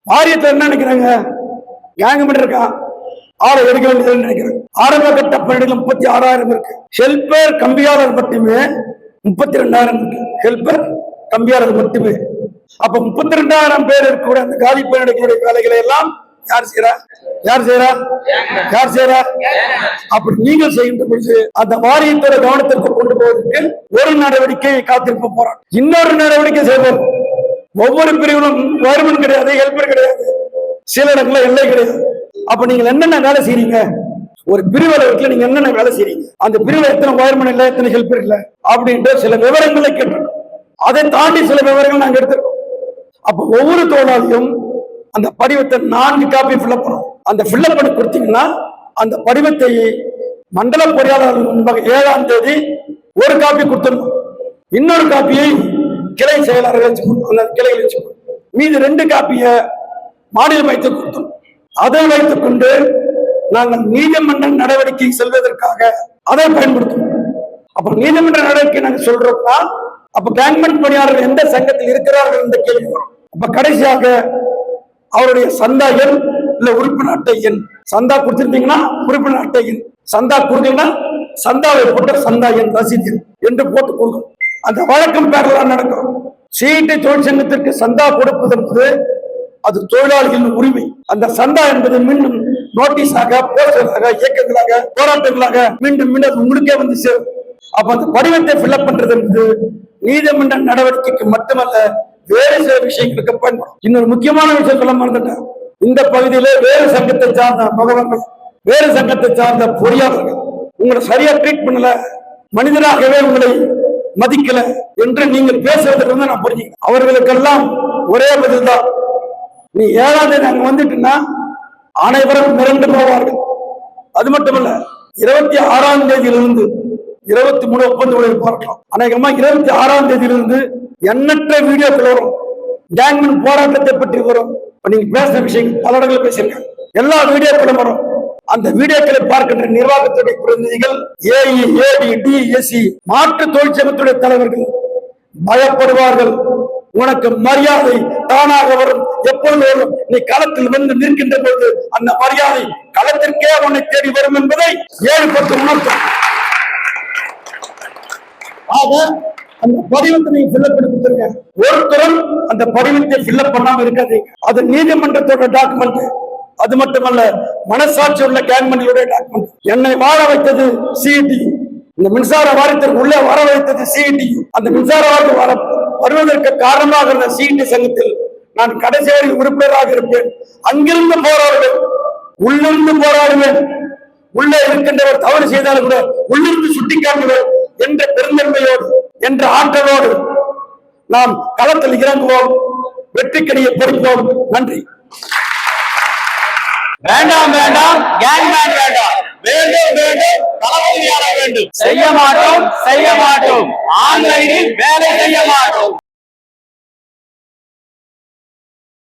வாரியத்தில் என்ன நினைக்கிறாங்க? கேங் மட்டும் இருக்கான், ஆளை எடுக்க வேண்டியதுன்னு நினைக்கிறேன். ஆரம்ப கட்ட பணிகள் 36,000 இருக்கு. ஹெல்பர் கம்பியாளர் மட்டுமே 32,000 இருக்கு. ஹெல்பர் கம்பியாளர் மட்டுமே. அப்ப 32,000 பேர் இருக்கக்கூடிய அந்த காலி பணியிடங்களுடைய வேலைகளை எல்லாம் யார் செய்யறா? யார் செய்யறா? யார் செய்யறா? அப்படி நீங்கள் செய்கின்ற பொழுது அந்த வாரியத்தோட கவனத்திற்கு கொண்டு போவதற்கு ஒரு நடவடிக்கை காத்திருக்க போறான். இன்னொரு நடவடிக்கை செய்வோம். ஒவ்வொரு பிரிவிலும் கவர்மெண்ட் கிடையாது, ஹெல்பர் கிடையாது, சில இடங்கள்ல எல்லை கிடையாது. அப்ப நீங்க என்னென்ன வேலை செய்றீங்க? ஒரு பிரிவு அளவுக்கு நீங்க என்னென்ன வேலை செய்றீங்க? அந்த பிரிவுல எத்தனை கவர்மெண்ட் இல்ல, எத்தனை ஹெல்பர் இல்ல அப்படின்ற சில விவரங்களை கேட்டிருக்கோம். அதை தாண்டி சில விவரங்கள் நாங்க எடுத்திருக்கோம். அப்ப ஒவ்வொரு தொழிலாளியும் அந்த படிவத்தை 4 காப்பி ஃபில்அப் பண்ணும். அந்த ஃபில்அப் பண்ணி கொடுத்தீங்கன்னா அந்த படிவத்தை மண்டல பொறியாளர் முன்பாக 7ஆம் தேதி ஒரு காப்பி கொடுத்துடணும். இன்னொரு காப்பியை கிளை செயலாளர்கள் வச்சுக்கணும். அந்த கிளைகள் வச்சுக்கணும். மீது 2 காப்பியை மாநில மையத்தை கொடுத்தோம். அதை வைத்துக் கொண்டு நாங்கள் நீதிமன்ற நடவடிக்கை செல்வதற்காக அதை பயன்படுத்தும். அப்ப நீதிமன்ற நடவடிக்கை நாங்கள் சொல்றோம்னா அப்ப கவர்மெண்ட் பணியாளர்கள் எந்த சங்கத்தில் இருக்கிறார்கள் என்ற கேள்வி வரும். அப்ப கடைசியாக அவருடைய சந்தா எண் இல்ல உறுப்பினர் அட்டை எண், சந்தா கொடுத்திருந்தீங்கன்னா உறுப்பினர் அட்டை எண், சந்தா கொடுத்தீங்கன்னா சந்தாவை போட்ட சந்தா எண் ரசீது என்று போட்டு கொடுக்கும். அந்த வழக்கம் பேரலா நடக்கும். சிஐடி தொழிற்சங்கத்திற்கு சந்தா கொடுப்பது என்பது அது தொழிலாளிகளின் உரிமை. அந்த சந்தா என்பது மீண்டும் நோட்டீஸாக, போஸ்டராக, இயக்கங்களாக, போராட்டங்களாக மீண்டும் மீண்டும் உங்களுக்கே வந்து சேரும். அப்ப அந்த படிவத்தை ஃபில்அப் பண்றது என்பது நீதிமன்ற நடவடிக்கைக்கு மட்டுமல்ல, வேறு சில விஷயங்களுக்கு பயன்படும். இன்னொரு முக்கியமான விஷயம் சொல்ல மறந்துட்டேன். இந்த பகுதியில வேறு சங்கத்தை சார்ந்த முகவர்கள், வேறு சங்கத்தை சார்ந்த பொறியாளர்கள் உங்களை சரியா ட்ரீட் பண்ணல, மனிதனாகவே உங்களை மதிக்கல என்று நீங்கள் பேசுவதற்கு வந்து நான் புரிஞ்சுக்கிறேன். அவர்களுக்கெல்லாம் ஒரே பதில் தான், நீ 7ஆம் தேதி அங்க வந்துட்டுன்னா அனைவரும் மிரண்டு போவார்கள். அது மட்டுமல்ல, 26ஆம் தேதியிலிருந்து 23 ஒப்பந்தங்களில் பார்க்கலாம். அநேகமா 26ஆம் தேதியிலிருந்து எண்ணற்ற வீடியோக்கள் வரும். கேங்மேன் போராட்டத்தை பற்றி வரும். நீங்க பேசுற விஷயங்கள் பல இடங்களில் பேசியிருக்காங்க. எல்லா வீடியோக்களும் வரும். அந்த வீடியோக்களை பார்க்கின்ற நிர்வாகத்துடைய பிரதிநிதிகள், ஏஇ, ஏடி, டிஎஸ்சி, மாற்று தொழிற்சங்கத்துடைய தலைவர்கள் பயப்படுவார்கள். உனக்கு மரியாதை தானாக வரும். எப்பொழுது வரும்? நீ களத்தில் வந்து நிற்கின்ற பொழுது அந்த மரியாதை களத்திற்கே உன்னை தேடி வரும் என்பதை 7-10 உணர்த்தும். ஆக அந்த படிவத்தை நீங்க ஃபில்அப் பண்ணி கொடுத்துருங்க. ஒருத்தரும் அந்த படிவத்தை ஃபில்அப் பண்ணாம இருக்காதீங்க. அது நீதிமன்றத்தோட டாக்குமெண்ட். அது மட்டுமல்ல, மனசாட்சி உள்ள கேங்மேன்களுடைய டாக்குமெண்ட். என்னை வாழ வைத்தது சிஐடி. இந்த மின்சார வாரியத்திற்கு உள்ளே வர வைத்தது சிஐடி. அந்த மின்சார வாரியம் வருவதற்கு காரணமாக இருந்த சிஐடி சங்கத்தில் நான் கடைசி வரை உறுப்பினராக இருப்பேன். அங்கிருந்து போராடுவேன், உள்ளிருந்து போராடுவேன். உள்ளே இருக்கின்றவர் தவறு செய்தாலும் கூட உள்ளிருந்து சுட்டிக்காட்டுவேன் என்ற பெருந்தன்மையோடு, என்ற ஆற்றலோடு நாம் களத்தில் இறங்குவோம். வெற்றிக்கடியை பொறுப்போம். நன்றி. வேண்டாம் வேண்டாம், கேங்மேன் வேண்டாம், வேண்டும் வேண்டும், தளபதியாக வேண்டும். செய்ய மாட்டோம், செய்ய மாட்டோம், ஆன்லைனில் வேலை செய்ய மாட்டோம்.